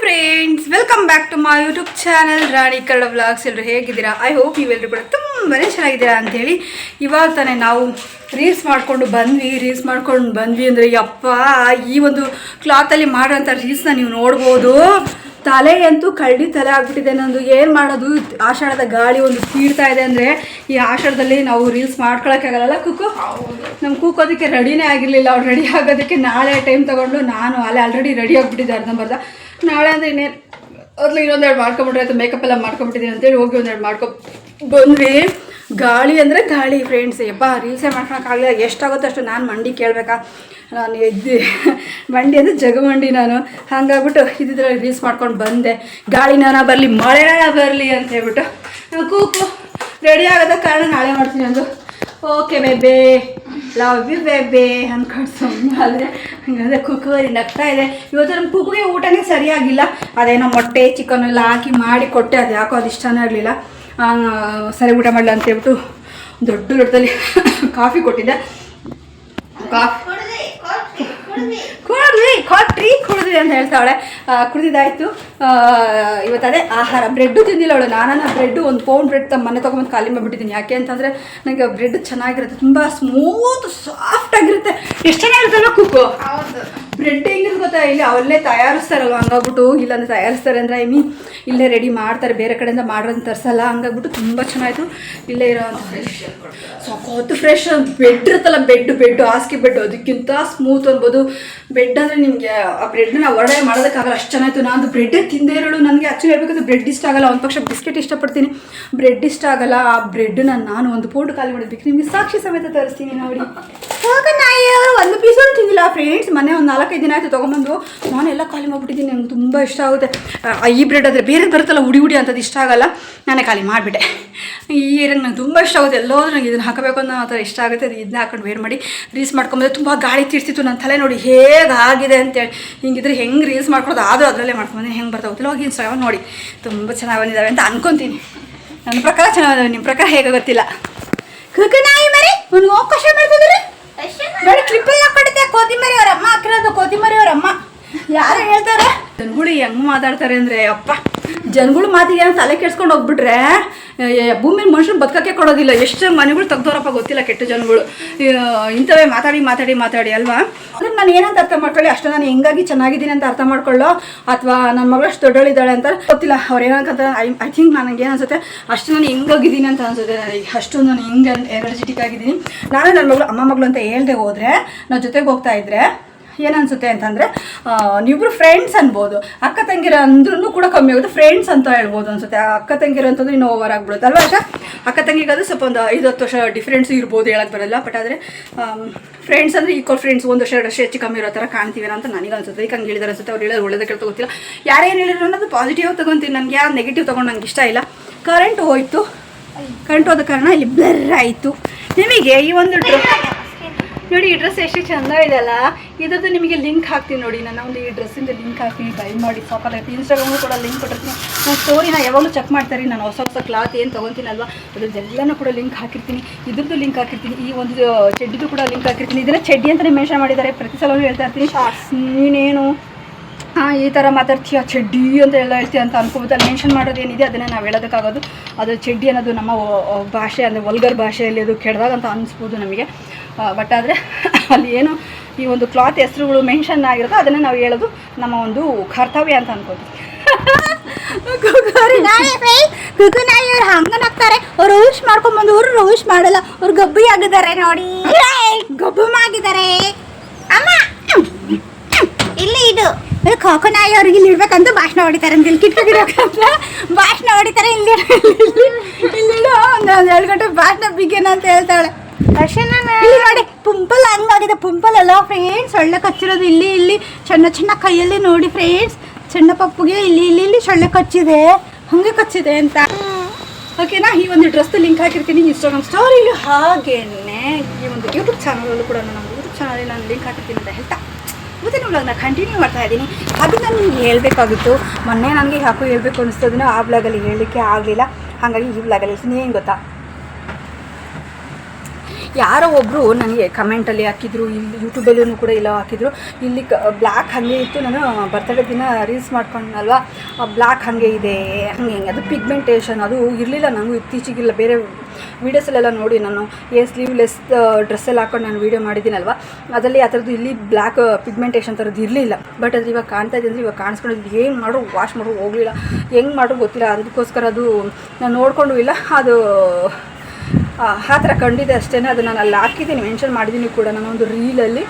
Friends, welcome back to my YouTube channel Rani Kannada vlogs. ಎಲ್ಲರೂ ಹೇಗಿದ್ದೀರಾ? I hope ನೀವೆಲ್ಲರೂ ಕೂಡ ತುಂಬಾ ಚೆನ್ನಾಗಿದ್ದೀರಾ ಅಂಥೇಳಿ ಇವಾಗ ತಾನೇ ನಾವು ರೀಲ್ಸ್ ಮಾಡ್ಕೊಂಡು ಬಂದ್ವಿ ಅಂದರೆ ಯಪ್ಪ, ಈ ಒಂದು ಕ್ಲಾತಲ್ಲಿ ಮಾಡೋಂಥ ರೀಲ್ಸ್ನ ನೀವು ನೋಡ್ಬೋದು. ತಲೆ ಅಂತೂ ಕಳ್ಳಿ ತಲೆ ಆಗ್ಬಿಟ್ಟಿದೆ ನಂದು. ಏನು ಮಾಡೋದು, ಆಷಾಢದ ಗಾಳಿ ಒಂದು ತೀರ್ತಾ ಇದೆ ಅಂದರೆ ಈ ಆಷಾಢದಲ್ಲಿ ನಾವು ರೀಲ್ಸ್ ಮಾಡ್ಕೊಳಕ್ಕಾಗಲ್ಲ. ಕುಕ್ಕು ನಮ್ಮ ಕೂಕೋದಕ್ಕೆ ರೆಡಿನೇ ಆಗಿರಲಿಲ್ಲ. ಅವ್ರು ರೆಡಿ ಆಗೋದಕ್ಕೆ ನಾಳೆ ಟೈಮ್ ತೊಗೊಂಡು ನಾನು ಆಲ್ರೆಡಿ ರೆಡಿ ಆಗಿಬಿಟ್ಟಿದ್ದೆ ಅರ್ಧಂಬರ್ಧ. ನಾಳೆ ಅಂದರೆ ಇನ್ನೇನು ಅದ್ಲು ಇನ್ನೊಂದೆರಡು ಮಾಡ್ಕೊಂಬಿಟ್ರೆ ಆಯ್ತು, ಮೇಕಪ್ ಎಲ್ಲ ಮಾಡ್ಕೊಂಬಿಟ್ಟಿದ್ದೀನಿ ಅಂತೇಳಿ ಹೋಗಿ ಒಂದೆರಡು ಬಂದ್ವಿ. ಗಾಳಿ ಅಂದರೆ ಗಾಳಿ ಫ್ರೆಂಡ್ಸ್. ಯಪ್ಪ, ರೀಲ್ಸೇ ಮಾಡ್ಕೊಳಕ್ಕಾಗಲಿಲ್ಲ. ಎಷ್ಟಾಗುತ್ತೋ ಅಷ್ಟು ನಾನು ಮಂಡಿ ಕೇಳಬೇಕಾ? ನಾನು ಮಂಡಿ ಅಂದರೆ ಜಗಮಂಡಿ ನಾನು. ಹಾಗಾಗ್ಬಿಟ್ಟು ಇದ್ರಲ್ಲಿ ರೀಲ್ಸ್ ಮಾಡ್ಕೊಂಡು ಬಂದೆ. ಗಾಳಿನ ಬರಲಿ, ಮಳೆನ ಬರಲಿ ಅಂತ ಹೇಳ್ಬಿಟ್ಟು ಕೂಕು ರೆಡಿ ಆಗೋದ ಕಾರಣ ನಾಳೆ ಮಾಡ್ತೀನಿ ಅಂದು. ಓಕೆ ಬೇಬೆ, ಲವ್ ಯು ಬೇಬೆ ಅಂದ್ಕೊಂಡು ಸುಮ್ಮನೆ ಆದರೆ ಹಂಗಾದ್ರೆ ಕುಕ್ಕುವರಿ ನಗ್ತಾ ಇದೆ. ಇವತ್ತು ನಮ್ಮ ಕುಕ್ಕುಗೆ ಊಟನೇ ಸರಿಯಾಗಿಲ್ಲ. ಅದೇನೋ ಮೊಟ್ಟೆ ಚಿಕನ್ ಎಲ್ಲ ಹಾಕಿ ಮಾಡಿ ಕೊಟ್ಟೆ, ಅದು ಯಾಕೋ ಅದು ಇಷ್ಟನೇ ಆಗಲಿಲ್ಲ. ಸರಿ ಊಟ ಮಾಡಲ ಅಂತ ಹೇಳ್ಬಿಟ್ಟು ದೊಡ್ಡದಲ್ಲಿ ಕಾಫಿ ಕೊಟ್ಟಿದ್ದೆ. ಕುಡಿದ್ವಿ ಅಂತ ಹೇಳ್ತಾವಳೆ. ಕುಡಿದಿದ್ದಾಯಿತು. ಇವತ್ತು ಅದೇ ಆಹಾರ. ಬ್ರೆಡ್ಡು ತಿಂದಿಲ್ಲ ಅವಳು. ನಾನು ಬ್ರೆಡ್ಡು ಒಂದು ಪೌಂಡ್ ಬ್ರೆಡ್ ಮನೆ ತೊಗೊಂಬಂದು ಖಾಲಿ ಮಾಡಿಬಿಟ್ಟಿದ್ದೀನಿ. ಯಾಕೆ ಅಂತಂದರೆ ನನಗೆ ಬ್ರೆಡ್ ಚೆನ್ನಾಗಿರುತ್ತೆ, ತುಂಬ ಸ್ಮೂತ್ ಸಾಫ್ಟಾಗಿರುತ್ತೆ. ಎಷ್ಟು ಚೆನ್ನಾಗಿರುತ್ತಲ್ಲ ಕುಕ್ಕು. ಬ್ರೆಡ್ ಹೆಂಗಿರುತ್ತೆ ಗೊತ್ತಾ, ಇಲ್ಲಿ ಅವಲ್ಲೇ ತಯಾರಿಸ್ತಾರಲ್ವ, ಹಂಗಾಗ್ಬಿಟ್ಟು ಇಲ್ಲಾಂದ್ರೆ ತಯಾರಿಸ್ತಾರೆ ಅಂದರೆ ಇಲ್ಲೇ ರೆಡಿ ಮಾಡ್ತಾರೆ, ಬೇರೆ ಕಡೆಯಿಂದ ಮಾಡೋದನ್ನ ತರಿಸಲ್ಲ. ಹಂಗಾಗ್ಬಿಟ್ಟು ತುಂಬ ಚೆನ್ನಾಯಿತು. ಇಲ್ಲೇ ಇರೋ ಸಾಕೋತು ಫ್ರೆಶ್ ಬೆಡ್ ಇರುತ್ತಲ್ಲ, ಬೆಡ್ ಹಾಸಿಗೆ ಬೆಡ್, ಅದಕ್ಕಿಂತ ಸ್ಮೂತ್ ಅನ್ಬೋದು. ಬ್ರೆಡ್ ಅಂದರೆ ನಿಮಗೆ ಆ ಬ್ರೆಡ್ನ ಹೊರಡೆ ಮಾಡೋದಕ್ಕಾಗಲ್ಲ, ಅಷ್ಟು ಚೆನ್ನಾಯಿತು. ನಾನು ಬ್ರೆಡ್ಡೇ ತಿಂದೇ ಇರೋಳು. ನನಗೆ ಆ್ಯಕ್ಚುಲಿ ಹೇಳ್ಬೇಕಂದ್ರೆ ಬ್ರೆಡ್ ಇಷ್ಟ ಆಗಲ್ಲ. ಒಂದು ಪಕ್ಷ ಬಿಸ್ಕೆಟ್ ಇಷ್ಟಪಡ್ತೀನಿ, ಬ್ರೆಡ್ ಇಷ್ಟ ಆಗಲ್ಲ. ಆ ಬ್ರೆಡ್ನ ನಾನು ಒಂದು ಪೌಂಡ್ ಖಾಲಿ ಮಾಡಿದ್ಬೇಕು. ನಿಮಗೆ ಸಾಕ್ಷಿ ಸಮೇತ ತರಿಸ್ತೀನಿ ನೋಡಿ. ಒಂದು ಪೀಸನ್ನು ತಿಂದಿಲ್ಲ ಫ್ರೆಂಡ್ಸ್. ಮನೆ ಒಂದು 4-5 ದಿನ ಆಯಿತು ತೊಗೊಂಬಂದು. ನಾನೆಲ್ಲ ಖಾಲಿ ಮಾಡಿಬಿಟ್ಟಿದ್ದೀನಿ. ನಂಗೆ ತುಂಬ ಇಷ್ಟ ಆಗುತ್ತೆ ಈ ಬ್ರೆಡ್. ಆದರೆ ಬೇರೆ ಬರುತ್ತಲ್ಲ ಉಡಿ ಅಂಥದ್ದು ಇಷ್ಟ ಆಗಲ್ಲ. ನಾನೇ ಖಾಲಿ ಮಾಡಿಬಿಟ್ಟೆ. ಈ ಏರಂಗೆ ನಂಗೆ ತುಂಬ ಇಷ್ಟ ಆಗುತ್ತೆ. ಎಲ್ಲೋದ್ರೂ ನಂಗೆ ಇದನ್ನು ಹಾಕಬೇಕು ಅನ್ನೋ ಆ ಥರ ಇಷ್ಟ ಆಗುತ್ತೆ. ಅದು ಇದನ್ನ ಹಾಕೊಂಡು ವೇರ್ ಮಾಡಿ ರೀಲ್ಸ್ ಮಾಡ್ಕೊಂಬಂದ್ರೆ ತುಂಬ ಗಾಳಿ ತೀರ್ತಿತ್ತು. ನನ್ನ ತಲೆ ನೋಡಿ ಹೇಗಾಗಿದೆ ಅಂತೇಳಿ. ಹಿಂಗಿದ್ರೆ ಹೆಂಗೆ ರೀಲ್ಸ್ ಮಾಡ್ಕೊಡೋದು, ಆದರೂ ಅದರಲ್ಲೇ ಮಾಡ್ಕೊಂಬಂದು ಹೆಂಗೆ ಬರ್ತಾ ಹೋಗ್ತಿಲ್ಲ. ಹೋಗಿ ಇನ್ಸ್ಟಾಗ್ರಾಮ್ ನೋಡಿ, ತುಂಬ ಚೆನ್ನಾಗಿ ಬಂದಿದ್ದಾವೆ ಅಂತ ಅನ್ಕೊತೀನಿ. ನನ್ನ ಪ್ರಕಾರ ಚೆನ್ನಾಗಿ, ನಿಮ್ಮ ಪ್ರಕಾರ ಹೇಗೆ ಗೊತ್ತಿಲ್ಲ. ನಾಯಿ ಮರಿ ಒಂದು ಅವಕಾಶ ಮಾಡ್ತಿದ್ರೆ ನೋಡಿ, ಕ್ಲಿಪ್ಪಲ್ಲಿ ಹಾಕೊಂಡಿದ್ದೆ. ಕೋತಿಮರಿ ಅವ್ರ ಅಮ್ಮ ಹಾಕಿರೋದು. ಕೋತಿಮರಿ ಅವ್ರ ಅಮ್ಮ ಯಾರು ಹೇಳ್ತಾರೆ, ಜನಗಳು ಹೆಂಗೆ ಮಾತಾಡ್ತಾರೆ ಅಂದರೆ ಅಪ್ಪ, ಜನಗಳು ಮಾತಿಗೆ ಏನೋ ತಲೆ ಕೆಡ್ಸ್ಕೊಂಡು ಹೋಗ್ಬಿಟ್ರೆ ಭೂಮಿಲಿ ಮನುಷ್ಯರು ಬದುಕಕ್ಕೆ ಕೊಡೋದಿಲ್ಲ. ಎಷ್ಟು ಮನೆಗಳು ತೆಗ್ದೋರಪ್ಪ ಗೊತ್ತಿಲ್ಲ ಕೆಟ್ಟ ಜನಗಳು. ಇಂಥವೇ ಮಾತಾಡಿ ಅಲ್ವಾ. ಅಂದರೆ ನಾನು ಏನಂತ ಅರ್ಥ ಮಾಡ್ಕೊಳ್ಳಿ, ಅಷ್ಟು ನಾನು ಹೆಂಗಾಗಿ ಚೆನ್ನಾಗಿದ್ದೀನಿ ಅಂತ ಅರ್ಥ ಮಾಡ್ಕೊಳ್ಳೋ, ಅಥವಾ ನನ್ನ ಮಗಳು ಅಷ್ಟು ದೊಡ್ಡಳಿದ್ದಾಳೆ ಅಂತ ಗೊತ್ತಿಲ್ಲ. ಅವ್ರು ಏನಂತ ಐ ಥಿಂಕ್ ನನಗೆ ಏನು ಅನಿಸುತ್ತೆ, ಅಷ್ಟು ನಾನು ಹೆಂಗಾಗಿದ್ದೀನಿ ಅಂತ ಅನಿಸುತ್ತೆ ನನಗೆ. ಅಷ್ಟು ನಾನು ಹೆಂಗೆ ಎನರ್ಜೆಟಿಕ್ ಆಗಿದ್ದೀನಿ. ನಾನು ನನ್ನ ಮಗಳು ಅಮ್ಮ ಮಗಳು ಅಂತ ಹೇಳ್ದೆ ಹೋದರೆ, ನಾವು ಜೊತೆಗೆ ಹೋಗ್ತಾ ಇದ್ದರೆ ಏನನ್ಸುತ್ತೆ ಅಂತಂದರೆ ನೀವಿಬ್ರು ಫ್ರೆಂಡ್ಸ್ ಅನ್ಬೋದು. ಅಕ್ಕ ತಂಗಿರ ಅಂದ್ರೂ ಕೂಡ ಕಮ್ಮಿ ಆಗುತ್ತೆ, ಫ್ರೆಂಡ್ಸ್ ಅಂತ ಹೇಳ್ಬೋದು ಅನ್ಸುತ್ತೆ. ಅಕ್ಕ ತಂಗಿರು ಅಂತಂದ್ರೆ ಇನ್ನೂ ಓವರ್ ಆಗ್ಬಿಡುತ್ತೆ ಅಲ್ವಾ. ಅಕ್ಕ ತಂಗಿಗಾದ್ರೆ ಸ್ವಲ್ಪ ಒಂದು 5-10 ವರ್ಷ ಡಿಫ್ರೆನ್ಸ್ ಇರ್ಬೋದು, ಹೇಳಕ್ಕೆ ಬರಲ್ಲ. ಬಟ್ ಆದರೆ ಫ್ರೆಂಡ್ಸ್ ಅಂದರೆ ಈಕ್ವಲ್ ಫ್ರೆಂಡ್ಸ್, 1 ವರ್ಷ 2 ವರ್ಷ ಹೆಚ್ಚು ಕಮ್ಮಿ ಇರೋ ಥರ ಕಾಣ್ತೀವಿ ಅಂತ ನನಗೆ ಅನ್ಸುತ್ತೆ. ಈಗ ಹಂಗೆ ಹೇಳಿದಾರೆ ಅನ್ಸುತ್ತೆ. ಅವ್ರು ಹೇಳೋದು ಒಳ್ಳೇದಕ್ಕೆ ಕೇಳ್ತಾ ಗೊತ್ತಿಲ್ಲ. ಯಾರೇನು ಹೇಳಿದ್ರು ಅನ್ನೋದು ಪಾಸಿಟಿವ್ ತೊಗೊತೀನಿ. ನನಗೆ ಯಾರು ನೆಗೆಟಿವ್ ತೊಗೊಂಡು ನಂಗೆ ಇಷ್ಟ ಇಲ್ಲ. ಕರೆಂಟ್ ಹೋಯ್ತು. ಕರೆಂಟ್ ಹೋದ ಕಾರಣ ಇಲ್ಲಿ ಬ್ಲರ್ ಆಯಿತು. ನಿಮಗೆ ಈ ಒಂದು ನೋಡಿ, ಈ ಡ್ರೆಸ್ ಎಷ್ಟು ಚೆಂದ ಇದೆಯಲ್ಲ. ಇದ್ರದ್ದು ನಿಮಗೆ ಲಿಂಕ್ ಹಾಕ್ತೀನಿ ನೋಡಿ. ನಾನು ಒಂದು ಈ ಡ್ರೆಸ್ಸಿಂದ ಲಿಂಕ್ ಹಾಕ್ತೀನಿ, ಬೈ ಮಾಡಿ. ಸಾಕಾಗುತ್ತೆ. ಇನ್ಸ್ಟಾಗ್ರಾಮು ಕೂಡ ಲಿಂಕ್ ಕೊಟ್ಟಿರ್ತೀನಿ. ನಾನು ಸ್ಟೋರಿನ ಯಾವಾಗಲೂ ಚೆಕ್ ಮಾಡ್ತಾರೆ. ನಾನು ಹೊಸ ಕ್ಲಾತ್ ಏನು ತೊಗೊತೀನಲ್ವ, ಅದ್ರದ್ದೆಲ್ಲನೂ ಕೂಡ ಲಿಂಕ್ ಹಾಕಿರ್ತೀನಿ. ಇದ್ರದ್ದು ಲಿಂಕ್ ಹಾಕಿರ್ತೀನಿ. ಈ ಒಂದು ಚಡ್ಡಿದು ಕೂಡ ಲಿಂಕ್ ಹಾಕಿರ್ತೀನಿ. ಇದನ್ನು ಚಡ್ಡಿ ಅಂತಲೇ ಮೆನ್ಷನ್ ಮಾಡಿದ್ದಾರೆ. ಪ್ರತಿ ಸಲವೂ ಹೇಳ್ತಾ ಇರ್ತೀನಿ, ನೀನೇನು ಈ ಥರ ಮಾತಾಡ್ತೀಯ, ಚಡ್ಡಿ ಅಂತ ಎಲ್ಲ ಹೇಳ್ತೀಯ ಅಂತ ಅನ್ಕೋಬೋದು. ಅಲ್ಲಿ ಮೆನ್ಷನ್ ಮಾಡೋದು ಏನಿದೆ ಅದನ್ನೇ ನಾವು ಹೇಳೋದಕ್ಕಾಗೋದು. ಅದು ಚಡ್ಡಿ ಅನ್ನೋದು ನಮ್ಮ ಭಾಷೆ ಅಂದರೆ ವಲ್ಗರ್ ಭಾಷೆಯಲ್ಲಿ ಅದು ಕೆಡ್ದಾಗ ಅಂತ ಅನಿಸ್ಬೋದು ನಮಗೆ. ಬಟ್ ಆದರೆ ಅಲ್ಲಿ ಏನು ಈ ಒಂದು ಕ್ಲಾತ್ ಹೆಸರುಗಳು ಮೆನ್ಷನ್ ಆಗಿರುತ್ತೋ ಅದನ್ನೇ ನಾವು ಹೇಳೋದು ನಮ್ಮ ಒಂದು ಕರ್ತವ್ಯ ಅಂತ ಅನ್ಕೋತೀವಿ. ಅವ್ರು ಹಂಗನಾಗ್ತಾರೆ. ಅವ್ರು ರೋಷ್ ಮಾಡ್ಕೊಂಡ್ಬಂದು ಅವ್ರು ರೋಷ್ ಮಾಡಲ್ಲ. ಅವ್ರು ಗಬ್ಬಿ ಆಗಿದ್ದಾರೆ ನೋಡಿ, ಗಬ್ಬಮಾಗಿದ್ದಾರೆ. ಅಮ್ಮ ಇಲ್ಲಿ ಇದು ಕಾಕನಾಯಿ ಅವ್ರಿಗೆ ಇಲ್ಲಿ ಇಡ್ಬೇಕಂತ ಭಾಷಣ ಹೊಡಿತಾರೆ ಅಂತ, ಇಲ್ಲಿ ಕಿಟ್ಕಿಡಬೇಕಂತ ಭಾಷಣ ಹೊಡಿತಾರೆ. ಇಲ್ಲಿ ಒಂದು 2 ಗಂಟೆ ಭಾಷಣ ಬಿಗ್ಗೇನ ಅಂತ ಹೇಳ್ತಾಳೆ. ಇಲ್ಲಿ ನೋಡಿ, ಪುಂಪಲ್ ಹಂಗಾಗಿದೆ. ಪುಂಪಲ್ ಅಲ್ಲ ಫ್ರೆಂಡ್ಸ್, ಸೊಳ್ಳೆ ಕಚ್ಚಿರೋದು ಇಲ್ಲಿ ಚೆನ್ನ ಕೈಯಲ್ಲಿ ನೋಡಿ ಫ್ರೆಂಡ್ಸ್. ಸಣ್ಣ ಪಪ್ಪುಗೆ ಇಲ್ಲಿ ಸೊಳ್ಳೆ ಕಚ್ಚಿದೆ, ಹಂಗೆ ಕಚ್ಚಿದೆ ಅಂತ. ಓಕೆನಾ. ಈ ಒಂದು ಡ್ರೆಸ್ ಲಿಂಕ್ ಹಾಕಿರ್ತೀನಿ ಇನ್ಸ್ಟಾಗ್ರಾಮ್ ಸ್ಟೋರಿಲಿ. ಹಾಗೇನೆ ಈ ಒಂದು ಯೂಟ್ಯೂಬ್ ಚಾನಲಲ್ಲೂ ಕೂಡ ನಾನು ಯೂಟ್ಯೂಬ್ ಚಾನಲಲ್ಲಿ ನಾನು ಲಿಂಕ್ ಹಾಕಿರ್ತೀನಿ ಅಂತ ಹೇಳ್ತಾ ಇವತ್ತಿನ ವ್ಲಾಗ್ನ ಕಂಟಿನ್ಯೂ ಮಾಡ್ತಾ ಇದ್ದೀನಿ. ಅದು ನಾನು ನಿಮ್ಗೆ ಹೇಳಬೇಕಾಗಿತ್ತು. ಮೊನ್ನೆ ನನಗೆ ಯಾಕೋ ಹೇಳಬೇಕು ಅನಿಸ್ತದನ್ನ ಆ ವ್ಲಾಗಲ್ಲಿ ಹೇಳಲಿಕ್ಕೆ ಆಗಲಿಲ್ಲ. ಹಾಗಾಗಿ ಈ ವ್ಲಾಗಲ್ಲಿ ಏನು ಗೊತ್ತಾ, ಯಾರೋ ಒಬ್ಬರು ನನಗೆ ಕಮೆಂಟಲ್ಲಿ ಹಾಕಿದ್ರು, ಇಲ್ಲಿ ಯೂಟ್ಯೂಬಲ್ಲೂ ಕೂಡ ಇಲ್ಲ ಹಾಕಿದ್ರು, ಇಲ್ಲಿ ಬ್ಲ್ಯಾಕ್ ಹಾಗೆ ಇತ್ತು. ನಾನು ಬರ್ತಡೇ ದಿನ ರೀಲ್ಸ್ ಮಾಡ್ಕೊಂಡಲ್ವಾ, ಬ್ಲ್ಯಾಕ್ ಹಾಗೆ ಇದೆ ಹಾಗೆ ಅದು ಪಿಗ್ಮೆಂಟೇಷನ್ ಅದು ಇರಲಿಲ್ಲ. ನನಗೂ ಇತ್ತೀಚೆಗಿಲ್ಲ, ಬೇರೆ ವೀಡಿಯೋಸಲ್ಲೆಲ್ಲ ನೋಡಿ ನಾನು ಏನು ಸ್ಲೀವ್ಲೆಸ್ ಡ್ರೆಸ್ಸೆಲ್ಲ ಹಾಕೊಂಡು ನಾನು ವೀಡಿಯೋ ಮಾಡಿದ್ದೀನಲ್ವ, ಅದರಲ್ಲಿ ಆ ಥರದ್ದು ಇಲ್ಲಿ ಬ್ಲ್ಯಾಕ್ ಪಿಗ್ಮೆಂಟೇಷನ್ ಥರದ್ದು ಇರಲಿಲ್ಲ. ಬಟ್ ಅದು ಇವಾಗ ಕಾಣ್ತಾ ಇದೆ ಅಂದರೆ ಇವಾಗ ಕಾಣಿಸ್ಕೊಂಡಿದ್ದು ಏನು ಮಾಡೋ ವಾಶ್ ಮಾಡೋ ಹೋಗಲಿಲ್ಲ, ಹೆಂಗೆ ಮಾಡೋ ಗೊತ್ತಿಲ್ಲ. ಅದಕ್ಕೋಸ್ಕರ ಅದು ನಾನು ನೋಡಿಕೊಂಡು ಇಲ್ಲ, ಅದು ಆ ಥರ ಕಂಡಿದೆ ಅಷ್ಟೇ. ಅದು ನಾನು ಅಲ್ಲಿ ಹಾಕಿದ್ದೀನಿ, ಮೆನ್ಷನ್ ಮಾಡಿದ್ದೀನಿ ಕೂಡ ನಾನು ಒಂದು ರೀಲಲ್ಲಿ.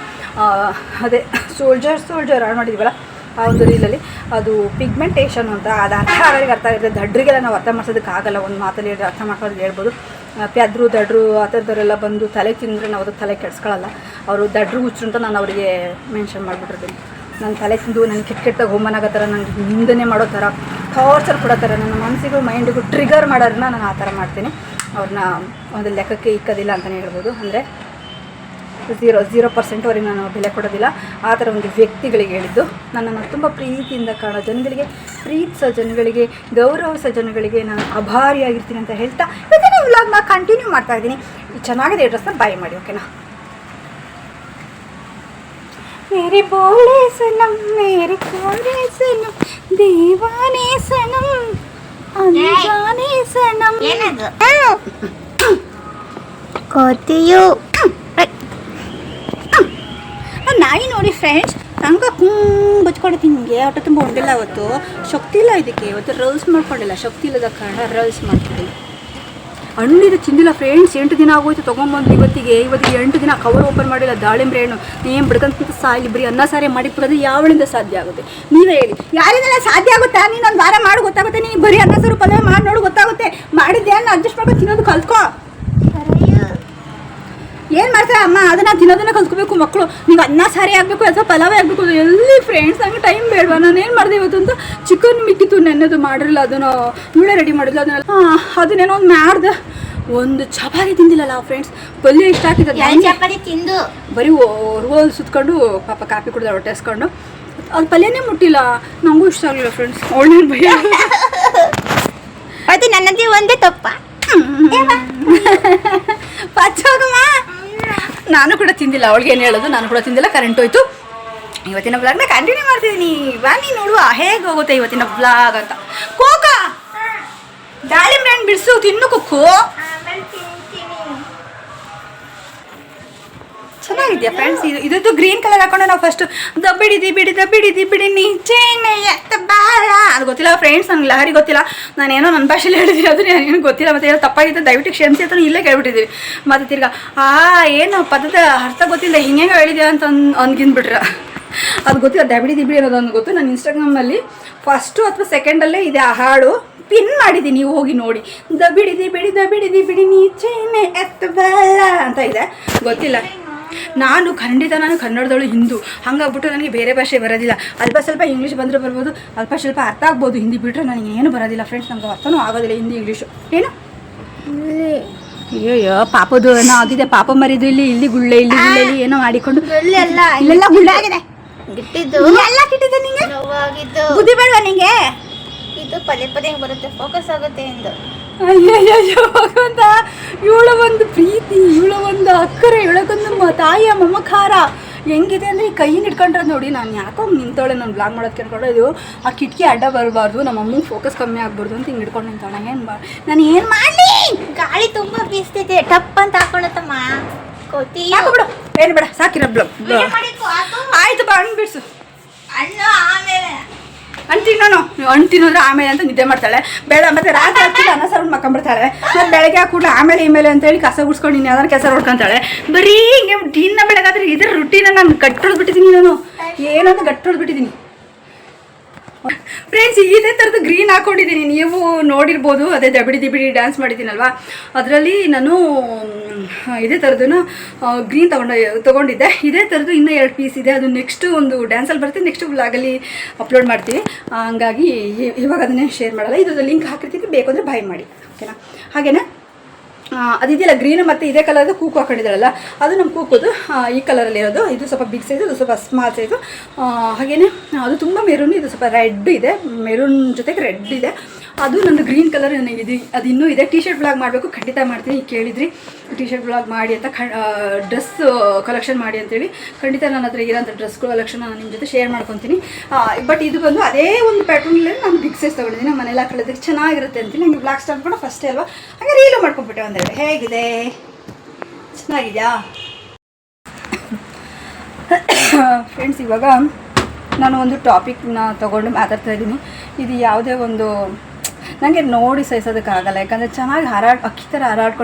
ಅದೇ ಸೋಲ್ಜರ್ ಆಡ್ ಮಾಡಿದ್ದೀವಲ್ಲ ಆ ಒಂದು ರೀಲಲ್ಲಿ, ಅದು ಪಿಗ್ಮೆಂಟೇಷನ್ ಅಂತ. ಅದು ಅರ್ಥ ಆಗಿದೆ, ದಡ್ರಿಗೆಲ್ಲ ನಾವು ಅರ್ಥ ಮಾಡ್ಸೋದಕ್ಕಾಗಲ್ಲ, ಒಂದು ಮಾತಲ್ಲಿ ಅರ್ಥ ಮಾಡ್ಕೊಂಡು ಹೇಳ್ಬೋದು. ದಡ್ರು ಆ ಥರದವರೆಲ್ಲ ಬಂದು ತಲೆ ತಿಂದರೆ ನಾವು ಅದಕ್ಕೆ ತಲೆ ಕೆಡಿಸ್ಕೊಳ್ಳಲ್ಲ. ಅವರು ದಡ್ರು ಹುಚ್ಚರು ಅಂತ ನಾನು ಅವರಿಗೆ ಮೆನ್ಷನ್ ಮಾಡಿಬಿಟ್ಟಿರ್ತೀನಿ. ನನ್ನ ತಲೆ ತಿಂದು ನನಗೆ ಕೆಟ್ಟಾಗ ಹೋಮನಾಗೋ ಥರ, ನನಗೆ ನಿಂದನೆ ಮಾಡೋ ಥರ, ಟಾರ್ಚರ್ ಕೊಡೋ ಥರ, ನನ್ನ ಮನಸ್ಸಿಗೂ ಮೈಂಡಿಗೂ ಟ್ರಿಗರ್ ಮಾಡೋದನ್ನ ನಾನು ಆ ಥರ ಮಾಡ್ತೀನಿ. ಅವ್ರನ್ನ ಒಂದು ಲೆಕ್ಕಕ್ಕೆ ಇಕ್ಕೋದಿಲ್ಲ ಅಂತಲೇ ಹೇಳ್ಬೋದು. ಅಂದರೆ 0% ಅವರಿಗೆ ನಾನು ಬೆಲೆ ಕೊಡೋದಿಲ್ಲ. ಆ ಥರ ಒಂದು ವ್ಯಕ್ತಿಗಳಿಗೆ ಹೇಳಿದ್ದು. ನನ್ನನ್ನು ತುಂಬ ಪ್ರೀತಿಯಿಂದ ಕಾಣೋ ಜನಗಳಿಗೆ, ಪ್ರೀತಿಸೋ ಜನಗಳಿಗೆ, ಗೌರವಿಸೋ ಜನಗಳಿಗೆ ನಾನು ಆಭಾರಿಯಾಗಿರ್ತೀನಿ ಅಂತ ಹೇಳ್ತಾ ಇವತ್ತಿನ ವ್ಲಾಗ್ನ ಕಂಟಿನ್ಯೂ ಮಾಡ್ತಾಯಿದ್ದೀನಿ. ಚೆನ್ನಾಗಿದೆ ಡ್ರೆಸ್ನ ಬೈ ಮಾಡಿ, ಓಕೆನಾ? ಮೇರೆ ಬೋಳೆ ಸನಂ ಮೇರೆ ಕೋರೆ ಸನಂ ದೇವಾನೇ ಸನಂ ಅಂಜಾನೇ ಸನಂ ಕೋತಿಯು ನಾಯಿ ನೋಡಿ ಫ್ರೆಂಡ್ಸ್, ನಂಗೆ ಬಚ್ಕೊಡ್ತೀನಿ. ನಿಮಗೆ ಹೊಟ್ಟೆ ತುಂಬ ಹೊಂದಿಲ್ಲ, ಅವತ್ತು ಶಕ್ತಿ ಇಲ್ಲ ಇದಕ್ಕೆ, ಇವತ್ತು ರೋಲ್ಸ್ ಮಾಡ್ಕೊಂಡಿಲ್ಲ, ಶಕ್ತಿ ಇಲ್ಲದ ಕಾರಣ ರೋಲ್ಸ್ ಮಾಡ್ಕೊಂಡಿಲ್ಲ. ಹಣ್ಣಿದು ತಿಂದಿಲ್ಲ ಫ್ರೆಂಡ್ಸ್, 8 ದಿನ ಆಗೋಯ್ತು ತೊಗೊಂಬಂದು. ಇವತ್ತಿಗೆ 8 ದಿನ ಕವರ್ ಓಪನ್ ಮಾಡಿಲ್ಲ. ದಾಳಿಂಬ್ರೆ ಹಣ್ಣು ಏನು ಬಿಡ್ಕೊಂತ ಸಾಯಿಲಿ, ಬರೀ ಅನ್ನ ಸಾರೇ ಮಾಡಿ ಕೊಡೋದು ಯಾವಳಿಂದ ಸಾಧ್ಯ ಆಗುತ್ತೆ? ನೀವೇ ಹೇಳಿ, ಯಾರಿಂದೆಲ್ಲ ಸಾಧ್ಯ ಆಗುತ್ತಾ? ನೀನೊಂದು ವಾರ ಮಾಡಿ ಗೊತ್ತಾಗುತ್ತೆ, ನೀನು ಬರೀ ಅನ್ನ ಸಾರು ಪಲ್ಯ ಮಾಡಿ ನೋಡು ಗೊತ್ತಾಗುತ್ತೆ. ಮಾಡಿದ್ದೆ ಅನ್ನ ಅಡ್ಜಸ್ಟ್ ಮಾಡ್ಕೊಂಡು ತಿನ್ನೋದು ಕಲ್ತ್ಕೋ. ಏನು ಮಾಡ್ತಾರೆ ಅಮ್ಮ, ಅದನ್ನು ತಿನ್ನೋದನ್ನ ಕಲ್ತ್ಕೋಬೇಕು ಮಕ್ಕಳು. ನೀವು ಅನ್ನ ಸಾರಿ ಆಗಬೇಕು ಅಥವಾ ಪಲಾವೇ ಆಗಬೇಕು, ಎಲ್ಲಿ ಫ್ರೆಂಡ್ಸ್ ನನಗೆ ಟೈಮ್ ಬೇಡವಾ? ನಾನು ಏನು ಮಾಡಿದೆ ಇವತ್ತು ಅಂತ, ಚಿಕನ್ ಮಿಕ್ಕಿತ್ತು ನೆನ್ನೆದು ಮಾಡಿರಲಿಲ್ಲ, ಅದನ್ನು ಇವಳೇ ರೆಡಿ ಮಾಡಿದ್ಲು. ಅದನ್ನೇನೋ ಒಂದು ಮಾಡ್ದೆ, ಒಂದು ಚಪಾತಿ ತಿಂದಿಲ್ಲಲ್ಲ ಫ್ರೆಂಡ್ಸ್. ಪಲ್ಯ ಇಷ್ಟ ಹಾಕಿದ್ದೆ, ಚಪಾತಿ ತಿಂದು ಬರೀ ರೋಲ್ ಸುತ್ಕೊಂಡು ಪಾಪ ಕಾಪಿ ಕುಡಿದ ಹೊಟ್ಟೆ ಹಸ್ಕೊಂಡು ಅದು ಪಲ್ಯನೇ ಮುಟ್ಟಿಲ್ಲ. ನನಗೂ ಇಷ್ಟ ಆಗಲಿಲ್ಲ ಫ್ರೆಂಡ್ಸ್. ಒಳ್ಳೆ ಭಯ ಅದು ನನ್ನದೇ ಒಂದೇ ತಪ್ಪ. ಪಚ್ಚೋಗಮ್ಮ, ನಾನು ಕೂಡ ತಿಂದಿಲ್ಲ. ಅವಳಿಗೆ ಏನು ಹೇಳೋದು, ನಾನು ಕೂಡ ತಿಂದಿಲ್ಲ. ಕರೆಂಟ್ ಹೋಯ್ತು. ಇವತ್ತಿನ ಬ್ಲಾಗ್ನ ಕಂಟಿನ್ಯೂ ಮಾಡ್ತಿದ್ದೀನಿ. ಬನ್ನಿ ನೋಡುವ ಹೇಗೆ ಹೋಗುತ್ತೆ ಇವತ್ತಿನ ಬ್ಲಾಗ್ ಅಂತ. ಕೋಕ ದಾಳಿಂಬ್ರೆ ಹಣ್ಣು ಬಿಡಿಸು, ತಿನ್ನು ಕುಕ್ಕು. ಚೆನ್ನಾಗಿದೆಯಾ ಫ್ರೆಂಡ್ಸ್? ಇದದ್ದು ಗ್ರೀನ್ ಕಲರ್ ಹಾಕೊಂಡು ನಾವು ಫಸ್ಟ್ ದಬ್ಬಿಡಿ ನೀಚೇನೆ ಎತ್ತ ಬಾಳ, ಅದು ಗೊತ್ತಿಲ್ಲ ಫ್ರೆಂಡ್ಸ್, ನನಗೆ ಲಹರಿ ಗೊತ್ತಿಲ್ಲ. ನಾನೇನೋ ನನ್ನ ಭಾಷೆಯಲ್ಲಿ ಹೇಳಿದ್ದೀನಿ, ಅದು ನನಗೇನು ಗೊತ್ತಿಲ್ಲ. ಮತ್ತು ಏನೋ ತಪ್ಪಾಗಿತ್ತು, ದಯವಿಟ್ಟು ಕ್ಷಮಿಸಿ ಅಂತ ಇಲ್ಲೇ ಕೇಳ್ಬಿಟ್ಟಿದ್ದೀವಿ. ಮತ್ತು ತಿರ್ಗಾ ಏನು ಪದದ ಅರ್ಥ ಗೊತ್ತಿಲ್ಲ, ಹಿಂಗೆ ಹೇಳಿದ್ಯಾ ಅಂತ ಅನ್ಗಿಂದ್ಬಿಟ್ರೆ ಅದು ಗೊತ್ತಿಲ್ಲ. ದಬ್ಬಿಡಿ ಅನ್ನೋದೊಂದು ಗೊತ್ತು. ನಾನು ಇನ್ಸ್ಟಾಗ್ರಾಮಲ್ಲಿ ಫಸ್ಟು ಅಥವಾ ಸೆಕೆಂಡಲ್ಲೇ ಇದೆ ಆ ಹಾಡು, ಪಿನ್ ಮಾಡಿದ್ದೀನಿ, ಹೋಗಿ ನೋಡಿ. ದಬ್ಬಿಡಿ ನೀಚೇನೆ ಎತ್ತ ಬಾಳ ಅಂತ ಇದೆ, ಗೊತ್ತಿಲ್ಲ. ನಾನು ಕನ್ನಡದವಳು, ಹಿಂದೂ, ಹಂಗಾಗ್ಬಿಟ್ಟು ನನಗೆ ಬೇರೆ ಭಾಷೆ ಬರೋದಿಲ್ಲ. ಅಲ್ಪ ಸ್ವಲ್ಪ ಇಂಗ್ಲೀಷ್ ಬಂದರೆ ಬರ್ಬೋದು, ಅಲ್ಪ ಸ್ವಲ್ಪ ಅರ್ಥ ಆಗ್ಬೋದು. ಹಿಂದಿ ಬಿಟ್ಟರೆ ನನಗೆ ಏನು ಬರೋದಿಲ್ಲ ಫ್ರೆಂಡ್ಸ್, ನಮ್ಗೆ ಅರ್ಥನೂ ಆಗೋದಿಲ್ಲ ಹಿಂದಿ ಇಂಗ್ಲೀಷು. ಏನು ಅಯ್ಯೋ ಪಾಪದು ಏನೋ ಆಗಿದೆ, ಪಾಪ ಮರಿದು ಇಲ್ಲಿ ಗುಳ್ಳೆ ಏನೋ ಮಾಡಿಕೊಂಡು ಇಲ್ಲೆಲ್ಲ ಗುಳ್ಳೆ ಆಗಿದೆ. ಎಲ್ಲ ಕಿಟ್ಟಿದ್ದು ನಿಂಗೆ ಬುದ್ಧಿ ಬೇಡವಾ ನಿಂಗೆ? ಇದು ಪದೇ ಬರುತ್ತೆ, ಫೋಕಸ್ ಆಗುತ್ತೆ ಎಂದು. ಅಯ್ಯಯ್ಯೋ ಭಗವಂತ, ಇವಳ ಒಂದು ಪ್ರೀತಿ, ಇವಳ ಒಂದು ಅಕ್ಕರೆ, ಇವಳಕ್ಕೊಂದು ತಾಯಿಯ ಮಮಕಾರ ಹೆಂಗಿದೆ ಅಂದರೆ ಈ ಕೈಯಿಂದ ಹಿಡ್ಕೊಂಡ್ರೆ ನೋಡಿ. ನಾನು ಯಾಕೋ ನಿಂತವಳೆ, ನಾನು ಬ್ಲಾಗ್ ಮಾಡೋದು ಕೇಳ್ಕೊಂಡೆ. ಇದು ಆ ಕಿಟಕಿ ಅಡ್ಡ ಬರಬಾರ್ದು, ನಮ್ಮ ಅಮ್ಮಂಗೆ ಫೋಕಸ್ ಕಮ್ಮಿ ಆಗ್ಬಾರ್ದು ಅಂತ ಹಿಂಗೆ ಹಿಡ್ಕೊಂಡು ನಿಂತವಳೆ. ನಾನು ಏನು ಮಾಡಲಿ? ಗಾಳಿ ತುಂಬ ಬೀಸ್ತಿದೆ, ಟಪ್ ಅಂತ ಹಾಕೊಳ್ಳತ್ತಮ್ಮ. ಕೋತಿ ಬಿಡು, ಏನು ಬೇಡ, ಸಾಕಿರ ಬ್ಲಾಗ್ ಆಯ್ತು ಬಾ. ಹಣ್ಣು ಬಿಡಿಸು, ಆಮೇಲೆ ಹಣ್ಣು ತಿನ್ನೋದ್ರೆ ಆಮೇಲೆ ಅಂತ ನಿದ್ದೆ ಮಾಡ್ತಾಳೆ. ಬೇಡ, ಮತ್ತೆ ರಾತ್ರಿ ಆಗ್ತಿಲ್ಲ ಅನ್ನ ಸಾರು ಮಕ್ಕೊಂಬಿಡ್ತಾಳೆ. ಮತ್ತು ಬೆಳಗ್ಗೆ ಹಾಕ್ಬಿಟ್ಟು ಆಮೇಲೆ ಅಂತೇಳಿ ಕಸ ಗುಡ್ಸ್ಕೊಂಡು ಇನ್ನು ಯಾವ್ದಾರು ಕೆಲಸ ನೋಡ್ಕೊತಾಳೆ. ಬರೀ ಹಿಂಗೆ ದಿನ ಬೆಳಗಾದ್ರೆ ಇದ್ರ ರುಟೀನ ನಾನು ಗಟ್ಟೊಡ್ಬಿಟ್ಟಿದ್ದೀನಿ. ನಾನು ಏನಂತ ಗಟ್ಟೊಡ್ಬಿಟ್ಟಿದ್ದೀನಿ ಫ್ರೆಂಡ್ಸ್. ಇದೇ ಥರದ್ದು ಗ್ರೀನ್ ಹಾಕ್ಕೊಂಡಿದ್ದೀನಿ, ನೀವು ನೋಡಿರ್ಬೋದು. ಅದೇ ದಬಿಡಿ ಡ್ಯಾನ್ಸ್ ಮಾಡಿದ್ದೀನಲ್ವಾ, ಅದರಲ್ಲಿ ನಾನು ಇದೇ ಥರದನ್ನು ಗ್ರೀನ್ ತೊಗೊಂಡಿದ್ದೆ. ಇದೇ ಥರದ್ದು ಇನ್ನೂ 2 ಪೀಸ್ ಇದೆ, ಅದು ನೆಕ್ಸ್ಟು ಒಂದು ಡ್ಯಾನ್ಸಲ್ಲಿ ಬರ್ತೀನಿ, ನೆಕ್ಸ್ಟ್ ವ್ಲಾಗಲ್ಲಿ ಅಪ್ಲೋಡ್ ಮಾಡ್ತೀವಿ. ಹಂಗಾಗಿ ಇವಾಗ ಅದನ್ನೇ ಶೇರ್ ಮಾಡಲ್ಲ. ಇದು ಲಿಂಕ್ ಹಾಕಿರ್ತೀನಿ, ಬೇಕು ಅಂದರೆ ಬೈ ಮಾಡಿ, ಓಕೆನಾ? ಹಾಗೆಯೇ ಅದಿದೆಯಲ್ಲ ಗ್ರೀನು ಮತ್ತು ಇದೇ ಕಲರ್ದು ಕೂಕು ಹಾಕೊಂಡಿದ್ದಾಳಲ್ಲ, ಅದು ನಮ್ಮ ಕೂಕೋದು ಈ ಕಲರಲ್ಲಿರೋದು. ಇದು ಸ್ವಲ್ಪ ಬಿಗ್ ಸೈಜು, ಇದು ಸ್ವಲ್ಪ ಸ್ಮಾಲ್ ಸೈಜು. ಹಾಗೆಯೇ ಅದು ತುಂಬ ಮೆರೂನ್, ಇದು ಸ್ವಲ್ಪ ರೆಡ್ ಇದೆ, ಮೆರೂನ್ ಜೊತೆಗೆ ರೆಡ್ ಇದೆ. ಅದು ನಂದು ಗ್ರೀನ್ ಕಲರ್ ನನಗೆ ಅದು ಇನ್ನೂ ಇದೆ. ಟಿ ಶರ್ಟ್ ಬ್ಲಾಗ್ ಮಾಡಬೇಕು, ಖಂಡಿತ ಮಾಡ್ತೀನಿ. ಕೇಳಿದ್ರಿ ಟಿ ಶರ್ಟ್ ಬ್ಲಾಗ್ ಮಾಡಿ ಅಂತ, ಡ್ರೆಸ್ ಕಲೆಕ್ಷನ್ ಮಾಡಿ ಅಂತೇಳಿ. ಖಂಡಿತ ನನ್ನ ಹತ್ರ ಇರೋಂಥ ಡ್ರೆಸ್ ಕಲೆಕ್ಷನ್ ನಾನು ನಿಮ್ಮ ಜೊತೆ ಶೇರ್ ಮಾಡ್ಕೊತೀನಿ. ಬಟ್ ಇದು ಬಂದು ಅದೇ ಒಂದು ಪ್ಯಾಟ್ರನಲ್ಲಿ ನಾನು ಬಿಗ್ ಸೈಜ್ ತೊಗೊಂಡಿದ್ದೀನಿ. ನಮ್ಮ ಮನೆಲ್ಲ ಕಳೆದಕ್ಕೆ ಚೆನ್ನಾಗಿರುತ್ತೆ ಅಂತೀನಿ. ನನಗೆ ಬ್ಲಾಗ್ ಸ್ಟಾರ್ಟ್ ಕೂಡ ಫಸ್ಟೇ ಅಲ್ವಾ, ಹಾಗೆ ರೀಲು ಮಾಡ್ಕೊಂಡ್ಬಿಟ್ಟೆ ಒಂದೆರಡು. ಹೇಗಿದೆ, ಚೆನ್ನಾಗಿದೆಯಾ ಫ್ರೆಂಡ್ಸ್? ಇವಾಗ ನಾನು ಒಂದು ಟಾಪಿಕ್ನ ತೊಗೊಂಡು ಮಾತಾಡ್ತಾ ಇದ್ದೀನಿ. ಇದು ಯಾವುದೇ ಒಂದು ನನಗೆ ನೋಡಿ ಸಹಿಸೋದಕ್ಕಾಗಲ್ಲ, ಯಾಕಂದರೆ ಚೆನ್ನಾಗಿ ಅಕ್ಕಿ ಥರ ಹಾರಾಡ್ಕೊಂಡು